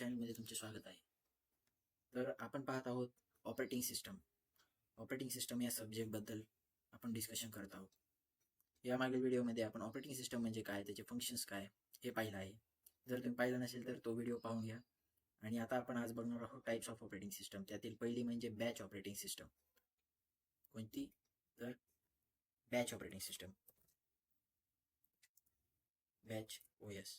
चॅनलमध्ये तुमचे स्वागत आहे. तर आपण पाहत आहोत ऑपरेटिंग सिस्टम. ऑपरेटिंग सिस्टम या सब्जेक्टबद्दल आपण डिस्कशन करत आहोत. यामागील व्हिडिओमध्ये आपण ऑपरेटिंग सिस्टम म्हणजे काय, त्याचे फंक्शन्स काय हे पाहिलं आहे. जर तुम्ही पाहिलं नसेल तर तो व्हिडिओ पाहून घ्या. आणि आता आपण आज बघणार आहोत टाईप्स ऑफ ऑपरेटिंग सिस्टम. त्यातील पहिली म्हणजे बॅच ऑपरेटिंग सिस्टम. कोणती? तर batch operating system, batch OS.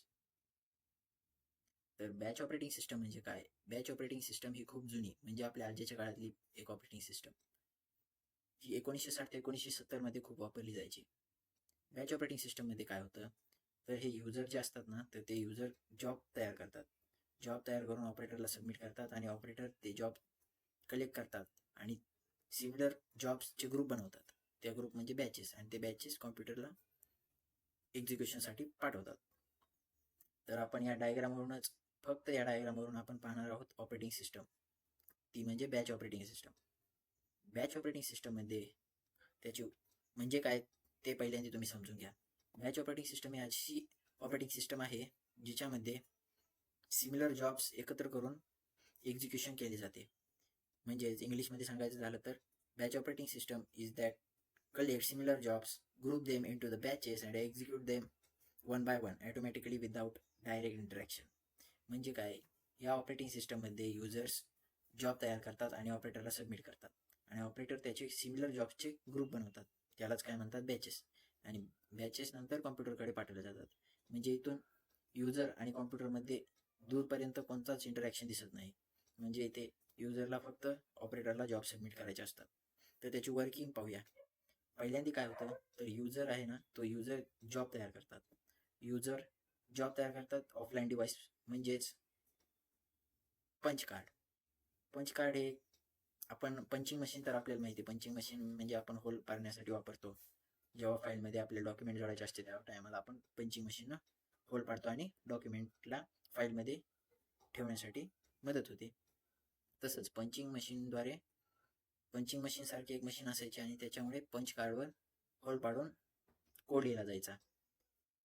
तर बॅच ऑपरेटिंग सिस्टम म्हणजे काय? बॅच ऑपरेटिंग सिस्टम ही खूप जुनी, म्हणजे आपल्या आजीच्या काळातली एक ऑपरेटिंग सिस्टम. ही 1960 ते 1970 मध्ये खूप वापरली जायची. बॅच ऑपरेटिंग सिस्टममध्ये काय होतं, तर हे युजर जे असतात ना, तर ते युजर जॉब तयार करतात. जॉब तयार करून ऑपरेटरला सबमिट करतात आणि ऑपरेटर ते जॉब कलेक्ट करतात आणि सिमिलर जॉब्सचे ग्रुप बनवतात. त्या ग्रुप म्हणजे बॅचेस, आणि ते बॅचेस कॉम्प्युटरला एक्झिक्युशनसाठी पाठवतात. तर आपण या डायग्रामवरूनच, फक्त या डायग्रामवरून आपण पाहणार आहोत ऑपरेटिंग सिस्टम, ती म्हणजे batch operating system. Batch operating सिस्टममध्ये त्याची म्हणजे काय ते पहिल्यांदा तुम्ही समजून घ्या. बॅच ऑपरेटिंग सिस्टम ही अशी ऑपरेटिंग सिस्टम आहे जिच्यामध्ये सिमिलर जॉब्स एकत्र करून एक्झिक्युशन केले जाते. म्हणजेच इंग्लिशमध्ये सांगायचं झालं तर batch operating system is that collect similar jobs, group them into the batches and execute them one by one automatically without direct interaction. म्हणजे काय, या ऑपरेटिंग सिस्टममध्ये युजर्स जॉब तयार करतात आणि ऑपरेटरला सबमिट करतात, आणि ऑपरेटर त्याचे सिमिलर जॉब्सचे ग्रुप बनवतात. त्यालाच काय म्हणतात, बॅचेस. आणि बॅचेस नंतर कॉम्प्युटरकडे पाठवले जातात. म्हणजे इथून युजर आणि कॉम्प्युटरमध्ये दूरपर्यंत कोणताच इंटरॅक्शन दिसत नाही. म्हणजे इथे युजरला फक्त ऑपरेटरला जॉब सबमिट करायचे असतात. तर त्याची वर्किंग पाहूया. पहिल्यांदा काय होतं, तर युजर आहे ना, तो युजर जॉब तयार करतात. युजर जॉब तयार करतात ऑफलाईन डिव्हाइस, म्हणजेच पंच कार्ड. पंच कार्ड हे आपण पंचिंग मशीन, तर आपल्याला माहिती आहे पंचिंग मशीन म्हणजे आपण होल पाडण्यासाठी वापरतो. जेव्हा फाईलमध्ये आपले डॉक्युमेंट जोडायचे असते त्या टायमाला आपण पंचिंग मशीननं होल पाडतो आणि डॉक्युमेंटला फाईलमध्ये ठेवण्यासाठी मदत होते. तसंच पंचिंग मशीनसारखी एक मशीन असायची आणि त्याच्यामुळे पंच कार्डवर होल पाडून कोड लिहिला जायचा.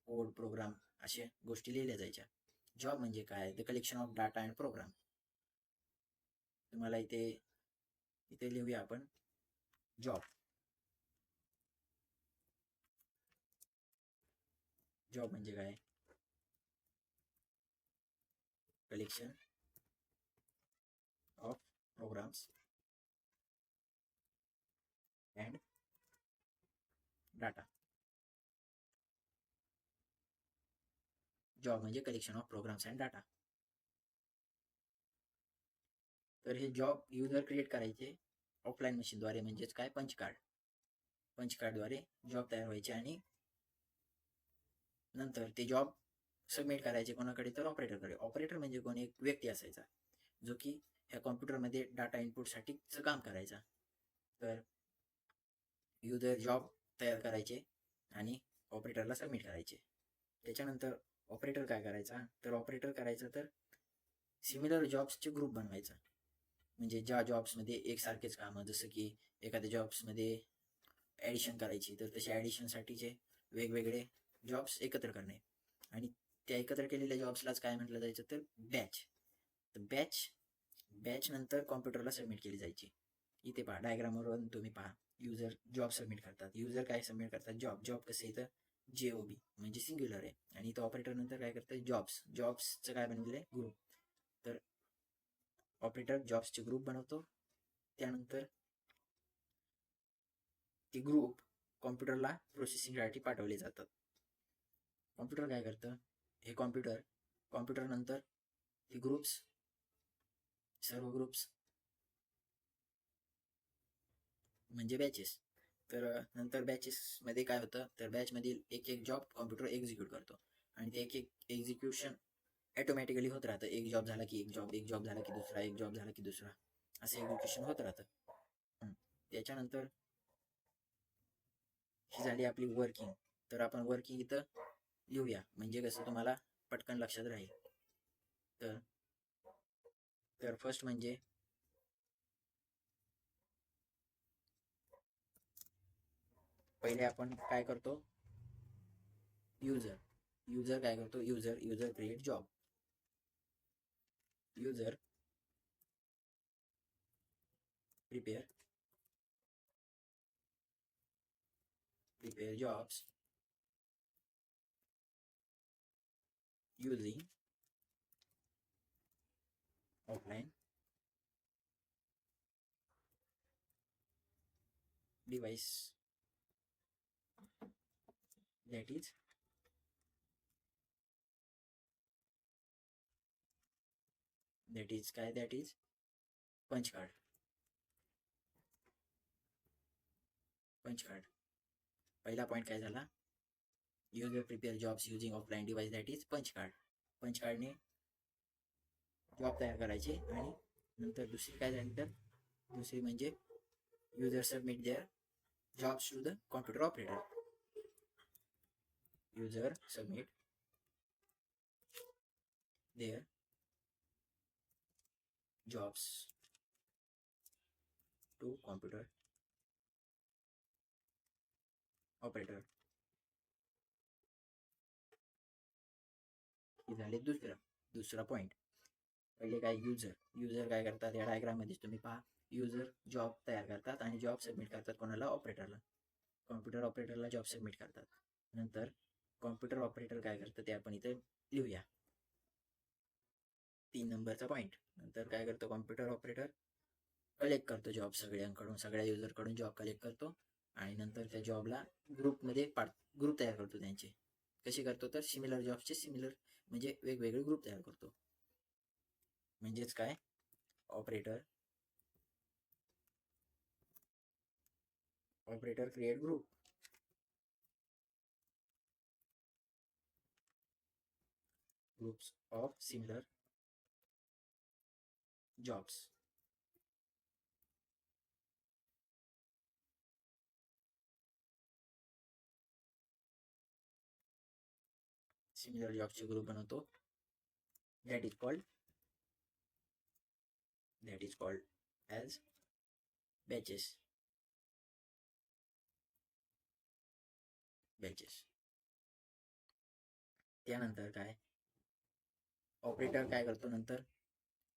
कोड, प्रोग्राम अशा गोष्टी लिहिल्या जायच्या. जॉब म्हणजे काय, the collection of data and program. तुम्हाला इथे लिहूया आपण जॉब. जॉब म्हणजे काय, collection of programs and data. Job म्हणजे collection of programs and data. तर हे जॉब युजर क्रिएट करायचे ऑफलाईन मशीनद्वारे, म्हणजेच काय, पंच कार्डद्वारे जॉब तयार व्हायचे आणि नंतर ते जॉब सबमिट करायचे कोणाकडे, तर ऑपरेटरकडे. ऑपरेटर म्हणजे कोण, एक व्यक्ती असायचा जो की ह्या कॉम्प्युटरमध्ये डाटा इनपुटसाठीचं काम करायचा. तर युजर जॉब तयार करायचे आणि ऑपरेटरला सबमिट करायचे. त्याच्यानंतर ऑपरेटर काय करायचा, तर सिमिलर जॉब्सचे ग्रुप बनवायचा. म्हणजे ज्या जॉब्समध्ये एकसारखेच कामं, जसं की एखाद्या जॉब्समध्ये ॲडिशन करायची, तर तसे ॲडिशनसाठीचे वेगवेगळे जॉब्स एकत्र करणे, आणि त्या एकत्र केलेल्या जॉब्सलाच काय म्हटलं जायचं, तर बॅच. तर बॅच नंतर कॉम्प्युटरला सबमिट केली जायची. इथे पहा डायग्रामवरून तुम्ही पहा, युजर जॉब सबमिट करतात. युजर काय सबमिट करतात, जॉब कसे इथं JOB म्हणजे सिंग्युलर आहे, आणि इथं ऑपरेटर नंतर काय करतं, जॉब्सचं काय बनलेलं आहे, ग्रुप. तर ऑपरेटर जॉब्सचे ग्रुप बनवतो, त्यानंतर ती ग्रुप कॉम्प्युटरला प्रोसेसिंगसाठी पाठवले जातात. कॉम्प्युटर काय करतं, हे कॉम्प्युटर नंतर ही सर्व ग्रुप्स म्हणजे बॅचेस. तर नंतर बॅचेसमध्ये काय होतं, तर बॅचमधील एक जॉब कॉम्प्युटर एक्झिक्यूट करतो, आणि ते एक एक्झिक्युशन ॲटोमॅटिकली होत राहतं. एक जॉब झाला की एक जॉब झाला की दुसरा, एक जॉब झाला की दुसरा, असं एक्झिक्युशन होत राहतं. त्याच्यानंतर ही झाली आपली वर्किंग. तर आपण वर्किंग इथं लिहूया, म्हणजे कसं तुम्हाला पटकन लक्षात राहील. तर फर्स्ट म्हणजे पहिले आपण काय करतो, युजर काय करतो, user create job. user prepare jobs using offline device, that is काय, that is पंच कार्ड. पहिला पॉइंट काय झाला, user prepare jobs using offline device, that is पंच कार्डने जॉब तयार करायचे. आणि नंतर दुसरी काय झाली तर दुसरी म्हणजे user submit their jobs to the computer operator. User submit their jobs to computer operator. हे झाले दुसरा पॉइंट. पहिले काय, युजर काय करतात, या डायग्राम मध्ये तुम्ही पहा, युजर जॉब तयार करतात आणि जॉब सबमिट करतात कोणाला, ऑपरेटरला. कॉम्प्युटर ऑपरेटरला जॉब सबमिट करतात. नंतर कॉम्प्युटर ऑपरेटर काय करतं ते आपण इथे लिहूया. 3 नंबरचा पॉइंट. नंतर काय करतो, कॉम्प्युटर ऑपरेटर कलेक्ट करतो जॉब सगळ्या युजरकडून जॉब कलेक्ट करतो आणि नंतर त्या जॉबला ग्रुप तयार करतो त्यांचे. कसे करतो तर सिमिलर जॉबचे म्हणजे वेगवेगळे ग्रुप तयार करतो. म्हणजेच काय, operator create groups of similar jobs. Similar जॉबचे ग्रुप बनवतो. that is called as batches. त्यानंतर काय, ऑपरेटर काय करतो, नंतर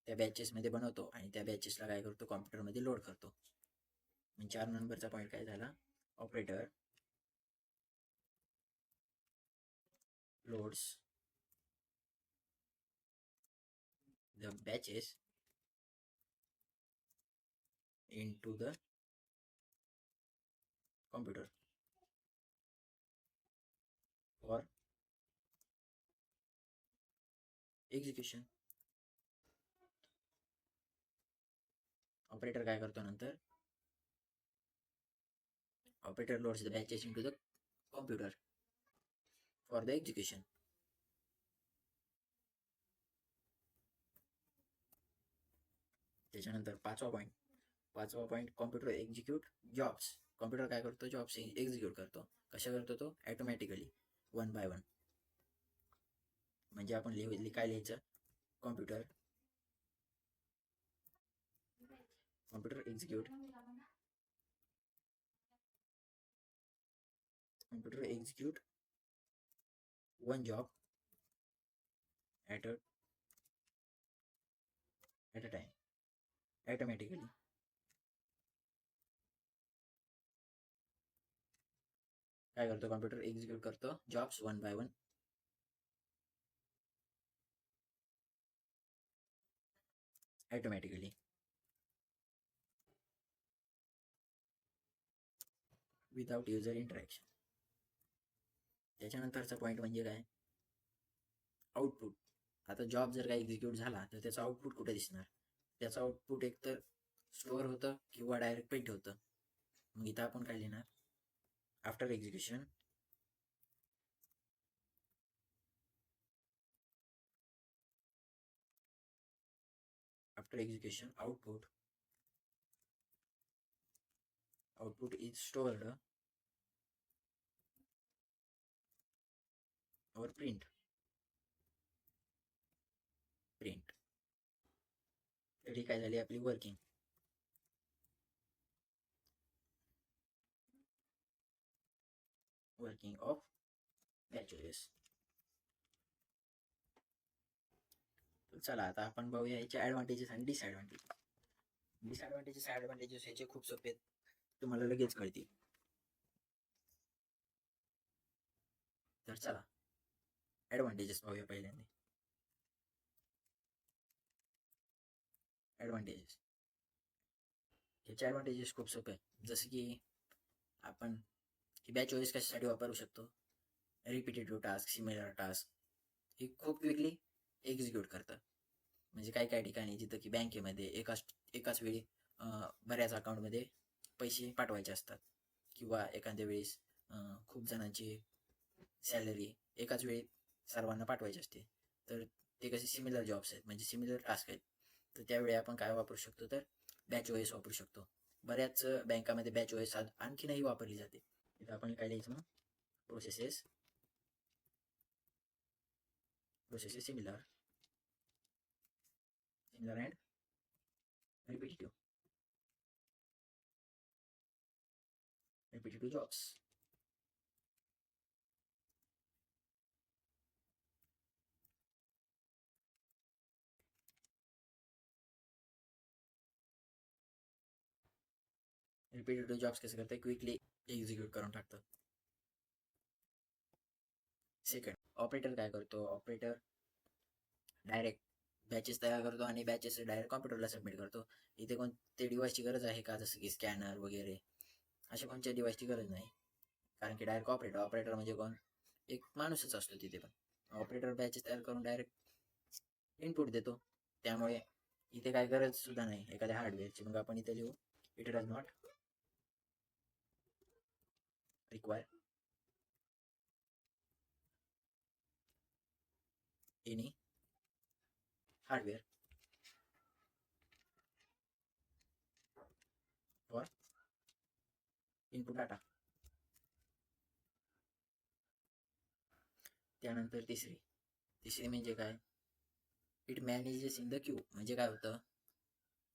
त्या बॅचेस मध्ये बनवतो आणि त्या बॅचेसला काय करतो, कॉम्प्युटर मध्ये लोड करतो. 4 नंबरचा पॉइंट काय झाला, operator loads the batches into the computer for execution. Operator काय करतो, नंतर operator loads the batches into the computer for the execution. त्याच्यानंतर पाचवा point computer execute jobs. Computer काय करतो, जॉब्स एक्झिक्यूट करतो. कशा करतो तो, ऑटोमॅटिकली 1 by 1. म्हणजे आपण काय लिहायचं, computer execute one job at a time automatically. काय करतो, कॉम्प्युटर एक्झिक्यूट करतो jobs 1 by 1 automatically without user interaction. त्याच्यानंतरचा पॉइंट म्हणजे काय, आउटपुट. आता जॉब जर काय एक्झिक्यूट झाला तर त्याचा आउटपुट कुठे दिसणार, त्याचं आउटपुट एक तर स्टोअर होतं किंवा डायरेक्ट प्रिंट होतं. मग इथं आपण काय लिहिणार, after execution output is stored or print. तरी काय झाली आपली वर्किंग. Of batches. चला आता आपण बघूया याचे ॲडव्हान्टेजेस आणि डिसॲडव्हान्टेजेस. ॲडव्हान्टेजेस ह्याचे खूप सोपे आहेत, तुम्हाला लगेच कळतील. तर चला ॲडव्हान्टेजेस पाहूया पहिल्यांदा. ॲडव्हान्टेजेस याचे ॲडव्हान्टेजेस खूप सोपे आहे. जसं की आपण बॅच ओएस कशासाठी वापरू शकतो, रिपिटेटिव्ह टास्क, सिमिलर टास्क हे खूप क्विकली एक्झिक्यूट करतं. म्हणजे काही काही ठिकाणी जिथं की बँकेमध्ये एकाच वेळी बऱ्याच अकाउंटमध्ये पैसे पाठवायचे असतात, किंवा एखाद्या वेळेस खूप जणांची सॅलरी एकाच वेळी सर्वांना पाठवायची असते, तर ते कसे सिमिलर जॉब्स आहेत, म्हणजे सिमिलर टास्क आहेत. तर त्यावेळी आपण काय वापरू शकतो, तर बॅच ओएस वापरू शकतो. बऱ्याच बँकामध्ये बॅच ओएस आणखीनही वापरली जाते. इथं आपण काय लिहायचं मग, processes similar and repetitive jobs. Repetitive jobs कसं करतं, क्विकली एक्झिक्यूट करून टाकतं. सेकंड, ऑपरेटर काय करतो, ऑपरेटर डायरेक्ट बॅचेस तयार करतो आणि बॅचेस डायरेक्ट कॉम्प्युटरला सबमिट करतो. इथे कोणते डिव्हाइसची गरज आहे का, जसं की स्कॅनर वगैरे अशा कोणत्या डिव्हाइसची गरज नाही, कारण की डायरेक्ट ऑपरेटर म्हणजे कोण, एक माणूसच असतो तिथे. पण ऑपरेटर बॅचेस तयार करून डायरेक्ट इनपुट देतो, त्यामुळे इथे काय गरज सुद्धा नाही एखाद्या हार्डवेअरची. मग आपण इथे लिहू, it does not require any hardware for input data. त्यानंतर तिसरी म्हणजे काय, it manages in the Q. म्हणजे काय होतं,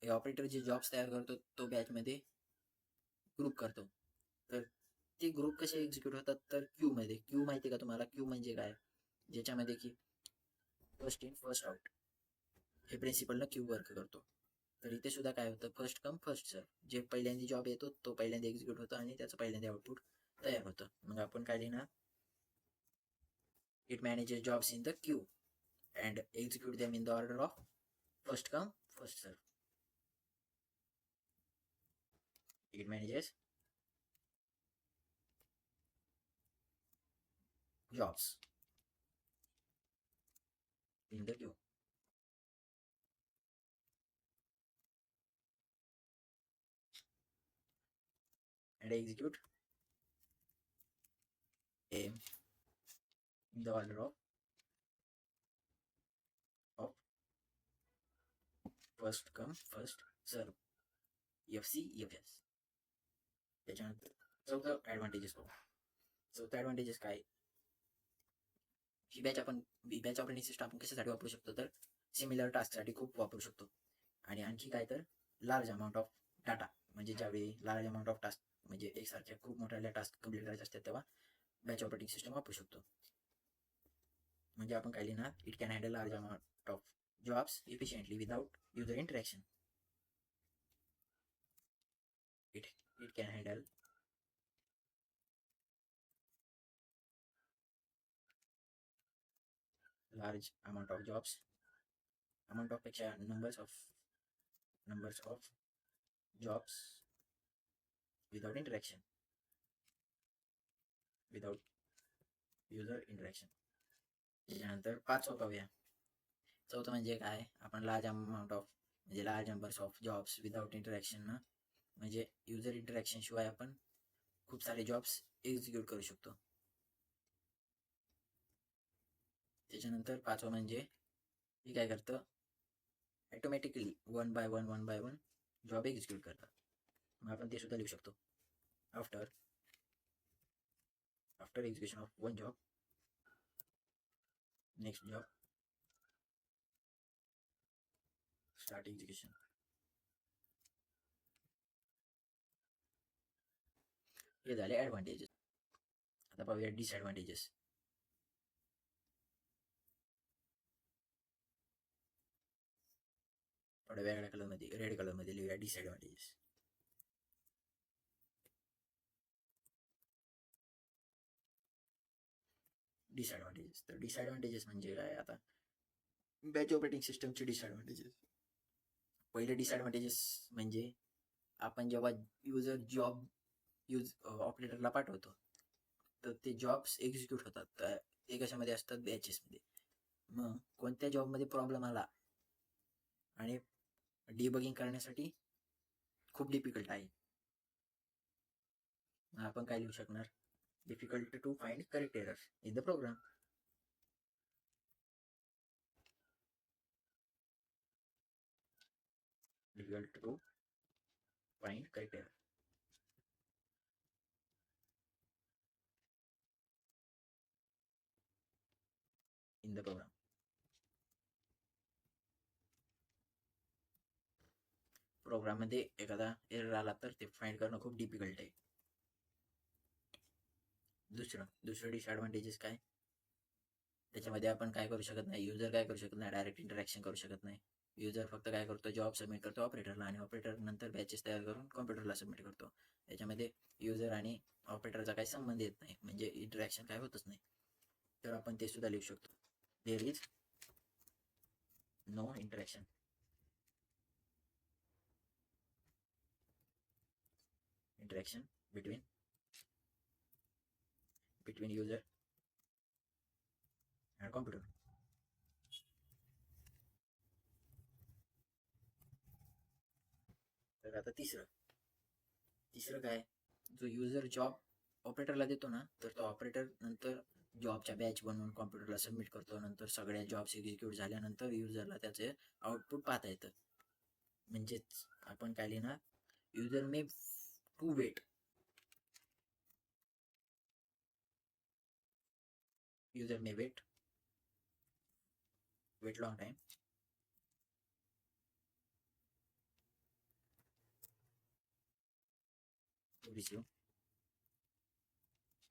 ऑपरेटर जे जॉब्स तयार करतो तो बॅचमध्ये ग्रुप करतो. तर ते ग्रुप कसे एक्झिक्यूट होतात, तर क्यूमध्ये. क्यू माहिती का तुम्हाला, क्यू म्हणजे काय, ज्याच्यामध्ये की फर्स्ट इन फर्स्ट आउट हे प्रिन्सिपलला क्यू वर्क करतो. तर इथे सुद्धा काय होतं, फर्स्ट कम फर्स्ट सर्व. जे पहिल्यांदा जॉब येतो तो पहिल्यांदा एक्झिक्यूट होतो आणि त्याचं पहिल्यांदा आउटपुट तयार होतं. मग आपण काय लिहिणार, it manages jobs in the Q and execute them in the order of first come first serve. It manages jobs in the queue and execute aim in the order of first come first serve, FCFS. त्याच्यानंतर चौथं advantages काय, ही batch operating system आपण कशासाठी वापरू शकतो, तर similar टास्कसाठी खूप वापरू शकतो. आणि आणखी काय, तर लार्ज अमाऊंट ऑफ डाटा, म्हणजे ज्यावेळी लार्ज अमाऊंट ऑफ टास्क म्हणजे एकसारख्या खूप मोठ्या टास्क कंप्लीट करायचे असतात तेव्हा बॅच ऑपरेटिंग सिस्टम वापरू शकतो. म्हणजे आपण काय लिहिणार, it can handle large amount of jobs efficiently without user interaction. It can handle large amount of jobs, amount of पेक्षा numbers of jobs without user interaction. त्याच्यानंतर पाचवं पाहूया. चौथं म्हणजे काय, आपण large numbers of jobs without interaction ना, म्हणजे युजर इंटरॅक्शन शिवाय आपण खूप सारे जॉब्स एक्झिक्यूट करू शकतो. त्याच्यानंतर पाचवं म्हणजे हे काय करतं, automatically one by one job execute करतात. मग आपण ते सुद्धा लिहू शकतो, after execution of one job next job start execution. हे झाले ॲडव्हान्टेजेस. आता पाहूया डिसॲडव्हान्टेजेस. थोड्या वेगळ्या कलरमध्ये, रेड कलरमध्ये लिहूया डिसएडव्हान्टेजेस. तर डिसएडव्हान्टेजेस म्हणजे काय? आता बॅच ऑपरेटिंग सिस्टमचे डिसएडव्हान्टेजेस. पहिले डिसएडव्हान्टेजेस म्हणजे आपण जेव्हा ऑपरेटरला पाठवतो तर ते जॉब्स एक्झिक्यूट होतात. ते कशामध्ये असतात? बॅचेसमध्ये. मग कोणत्या जॉबमध्ये प्रॉब्लेम आला आणि डिबगिंग करण्यासाठी खूप डिफिकल्ट आहे. आपण काय लिहू शकणार? Difficult to find correct error in the program. Difficult to find correct error in the program. प्रोग्राममध्ये एखादा एरर आला तर ते फाइंड करणं खूप डिफिकल्ट आहे. दुसरं डिसएडव्हान्टेजेस काय? त्याच्यामध्ये आपण काय करू शकत नाही, युजर काय करू शकत नाही, डायरेक्ट इंटरॅक्शन करू शकत नाही. युजर फक्त काय करतो? जॉब सबमिट करतो ऑपरेटरला आणि ऑपरेटर नंतर बॅचेस तयार करून कॉम्प्युटरला सबमिट करतो. त्याच्यामध्ये युजर आणि ऑपरेटरचा काही संबंध येत नाही, म्हणजे इंटरॅक्शन काय होतच नाही. तर आपण ते सुद्धा लिहू शकतो. There is no interaction between user and computer. तर आता तिसरं काय? जो युजर जॉब ऑपरेटरला देतो ना, तर तो ऑपरेटर नंतर जॉबच्या बॅच बनवून कॉम्प्युटरला सबमिट करतो. नंतर सगळ्या जॉब्स एक्झिक्यूट झाल्यानंतर युजरला त्याचे आउटपुट पाहता येतं. म्हणजेच आपण काय लिहिणार? User may to wait long time to receive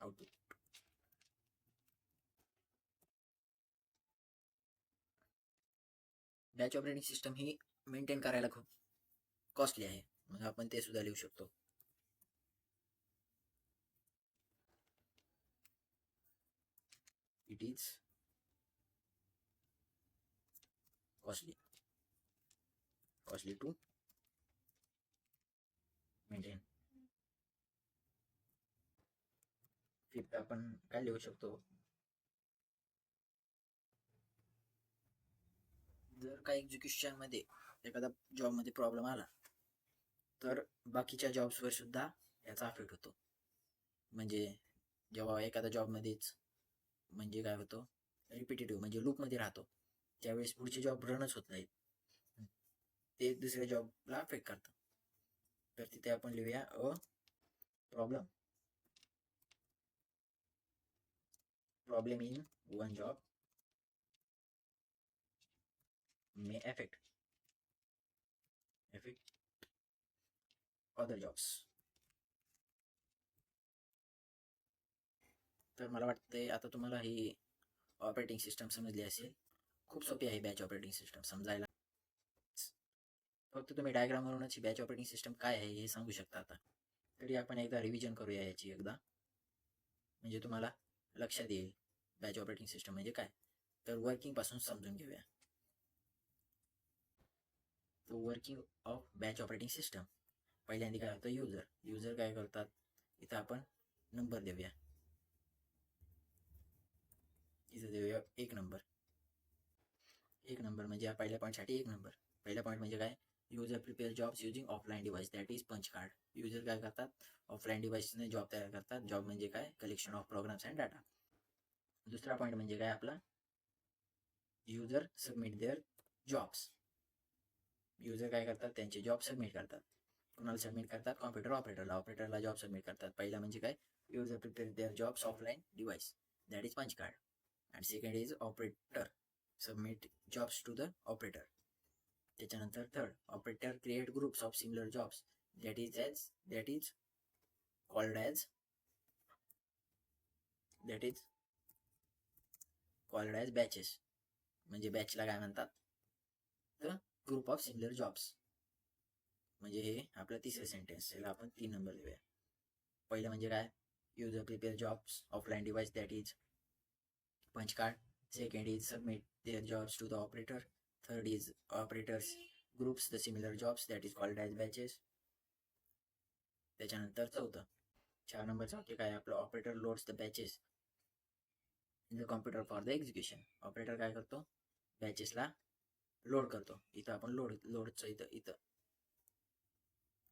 output. Batch operating system ही मेंटेन करायला खूप कॉस्टली आहे. मग आपण ते सुद्धा लिहू शकतो. It is costly to maintain. Fifth आपण काय लिहू शकतो? जर काही एक्झिक्युशनमध्ये एखादा जॉबमध्ये प्रॉब्लेम आला तर बाकीच्या जॉब्सवर सुद्धा याचा अफेक्ट होतो. म्हणजे जेव्हा एखाद्या जॉबमध्येच म्हणजे काय होतं? रिपिटेटिव्ह म्हणजे लूपमध्ये राहतो, त्यावेळेस पुढचे जॉब रनच होत नाहीत, ते दुसऱ्या जॉबला अफेक्ट करतात. तर तिथे आपण लिहूया problem in one job may affect other jobs. तर मला वाटतंय आता तुम्हाला ही ऑपरेटिंग सिस्टम समजली असेल. खूप सोपी आहे बॅच ऑपरेटिंग सिस्टम समजायला. फक्त तुम्ही डायग्रामवरूनच ही बॅच ऑपरेटिंग सिस्टम काय आहे हे सांगू शकता. आता तरी आपण एकदा रिव्हिजन करूया याची एकदा, म्हणजे तुम्हाला लक्षात येईल बॅच ऑपरेटिंग सिस्टम म्हणजे काय. तर वर्किंग पासून समजून घेऊया. तो working of batch operating system. पहिल्यांदा काय होतं? युजर काय करतात? इथं आपण नंबर देऊया. इथं देऊया एक नंबर म्हणजे पहिल्या पॉईंटसाठी एक नंबर. पहिला पॉईंट म्हणजे काय? User prepare jobs using offline device, that is punch card. User काय करतात? ऑफलाईन डिव्हाइसने जॉब तयार करतात. जॉब म्हणजे काय? Collection of programs and data. दुसरा पॉईंट म्हणजे काय आपला? User submit their jobs. User काय करतात? त्यांचे जॉब सबमिट करतात. कोणाला सबमिट करतात? कॉम्प्युटर ऑपरेटरला जॉब सबमिट करतात. पहिला म्हणजे काय? User prepare their jobs offline device, that is punch card. And second is operator submit jobs to the operator. त्याच्यानंतर third, operator create groups of similar jobs, that is called as batches. म्हणजे बॅचला काय म्हणतात? तर group of similar jobs. म्हणजे हे आपलं तिसरं सेंटेन्स, याला आपण 3 नंबर देऊया. पहिलं म्हणजे काय, user prepare jobs offline device that is punch card. Second is submit their jobs to the operator. Third is operators groups the similar jobs that is called as batches. त्याच्यानंतर चौथं 4 नंबरचं वाक्य काय, आपलं operator loads the batches in the computer for the execution. Operator काय करतो, बॅचेसला load करतो. इथं आपण लोडचं इथं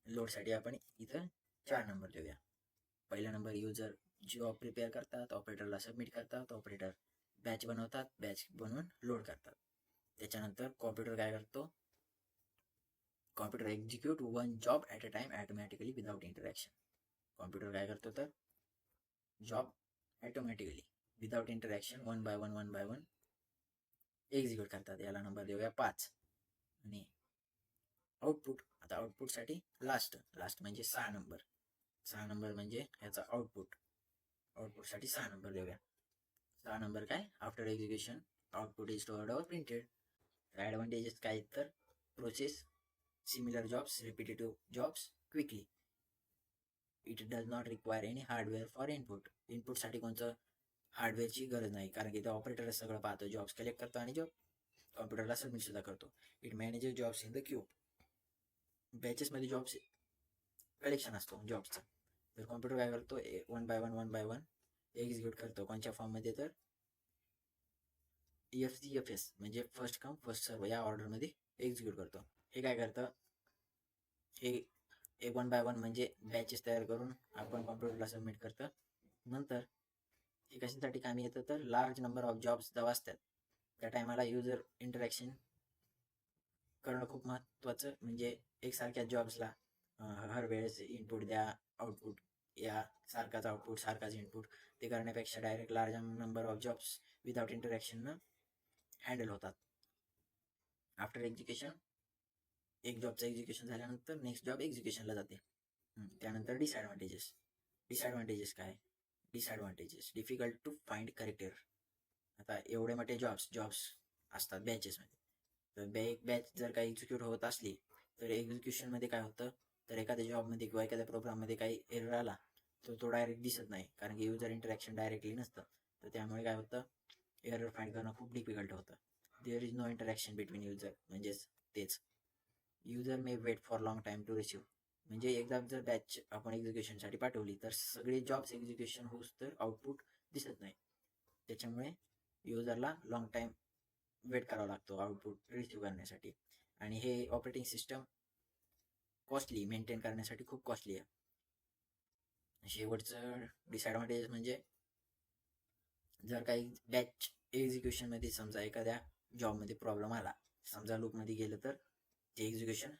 लोडसाठी आपण इथं 4 नंबर देऊया. पहिला नंबर, युजर जॉब प्रिपेअर करतात, ऑपरेटरला सबमिट करतात, ऑपरेटर बॅच बनवतात, बॅच बनवून लोड करतात. त्याच्यानंतर कॉम्प्युटर काय करतो, computer execute one job at a time automatically without interaction. Computer काय करतो तर job automatically without interaction one by one execute करतात. याला नंबर देऊया 5. आणि आउटपुट, आता आउटपुटसाठी लास्ट म्हणजे 6 नंबर. 6 नंबर म्हणजे ह्याचा आउटपुटसाठी 6 नंबर देऊया. 6 नंबर काय, after execution output is stored और प्रिंटेड. ॲडव्हान्टेजेस काय तर process similar jobs, repetitive jobs quickly. It does not require any hardware for इनपुटसाठी कोणतं हार्डवेअरची गरज नाही, कारण की ते ऑपरेटर सगळं पाहतो, जॉब्स कलेक्ट करतो आणि जॉब कॉम्प्युटरला सबमिट सुद्धा करतो. It manages jobs in the queue. बॅचेसमध्ये जॉब्स कलेक्शन असतो जॉब्सचा. तर कॉम्प्युटर काय करतो, वन बाय वन एक्झिक्यूट करतो. कोणत्या फॉर्ममध्ये तर FCFS म्हणजे फर्स्ट कम फर्स्ट सर्व या ऑर्डरमध्ये एक्झिक्यूट करतो. हे काय करतं, हे वन बाय वन म्हणजे बॅचेस तयार करून आपण कॉम्प्युटरला सबमिट करतं. नंतर हे कशासाठी कामी येतं तर लार्ज नंबर ऑफ जॉब्स जेव्हा असतात त्या टायमाला युजर इंटरॅक्शन करणं खूप महत्त्वाचं. म्हणजे एकसारख्या जॉब्सला हर वेळेस इनपुट द्या, आउटपुट या सारखाच आउटपुट सारखाच इनपुट ते करण्यापेक्षा direct large number of jobs without इंटरॅक्शननं हँडल होतात. आफ्टर एक्झिक्युशन, एक जॉबचं एक्झिक्युशन झाल्यानंतर नेक्स्ट जॉब एक्झिक्युशनला जाते. त्यानंतर डिसॲडव्हान्टेजेस काय, difficult to find correct error. आता एवढे मोठे जॉब्स असतात बॅचेसमध्ये, तर बॅच जर काही एक्झिक्यूट होत असली तर एक्झिक्युशनमध्ये काय होतं तर एखाद्या जॉबमध्ये किंवा एखाद्या प्रोग्राममध्ये काही एरर आला तर तो डायरेक्ट दिसत नाही, कारण की युजर इंटरॅक्शन डायरेक्टली नसतं. तर त्यामुळे काय होतं, एरर फाइंड करणं खूप डिफिकल्ट होतं. There is no interaction between user, म्हणजेच तेच. User may wait for long time to receive. म्हणजे एकदा जर बॅच आपण एक्झिक्युशनसाठी पाठवली तर सगळे जॉब्स एक्झिक्युशन होस तर आउटपुट दिसत नाही. त्याच्यामुळे युजरला लॉंग टाइम वेट करावा लागतो आउटपुट रिसीव्ह करण्यासाठी. आणि हे ऑपरेटिंग सिस्टम कॉस्टली मेंटेन करण्यासाठी खूप कॉस्टली आहे. शेवटचं डिसॲडव्हान्टेज म्हणजे जर काही बॅच एक्झिक्युशनमध्ये समजा एखाद्या जॉबमध्ये प्रॉब्लेम आला, समजा लूपमध्ये गेलं तर ते एक्झिक्युशन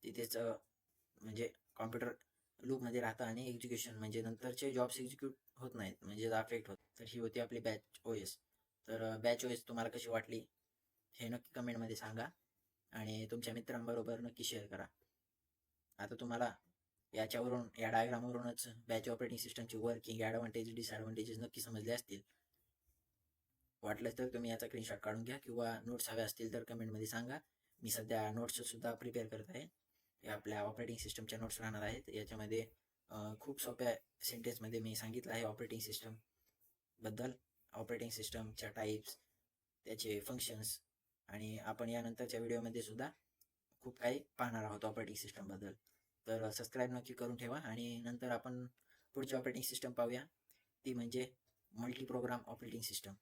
तिथेच म्हणजे कॉम्प्युटर लूपमध्ये राहतं आणि एक्झिक्युशन म्हणजे नंतरचे जॉब्स एक्झिक्यूट होत नाहीत, म्हणजे अफेक्ट होत. तर ही होती आपली बॅच OS. तर बॅच OS तुम्हाला कशी वाटली हे नक्की कमेंटमध्ये सांगा आणि तुमच्या मित्रांबरोबर नक्की शेअर करा. आता तुम्हाला याच्यावरून या डायग्रामवरूनच बॅच ऑपरेटिंग सिस्टमची वर्किंग, ॲडव्हान्टेज डिसॲडव्हान्टेजेस नक्की समजले असतील. वाटलंच तर तुम्ही याचा स्क्रीनशॉट काढून घ्या किंवा नोट्स हवे असतील तर कमेंटमध्ये सांगा. मी सध्या नोट्ससुद्धा प्रिपेअर करत आहे. हे आपल्या ऑपरेटिंग सिस्टमच्या नोट्स राहणार आहेत. याच्यामध्ये खूप सोप्या सेंटेन्समध्ये मी सांगितलं आहे ऑपरेटिंग सिस्टमबद्दल, ऑपरेटिंग सिस्टमच्या टाईप्स, त्याचे फंक्शन्स, आणि आपण यानंतरच्या व्हिडिओमध्ये सुद्धा खूप काही पाहणार आहोत ऑपरेटिंग सिस्टमबद्दल. तर सबस्क्राईब नक्की करून ठेवा आणि नंतर आपण पुढची ऑपरेटिंग सिस्टम पाहूया, ती म्हणजे मल्टी प्रोग्राम ऑपरेटिंग सिस्टम.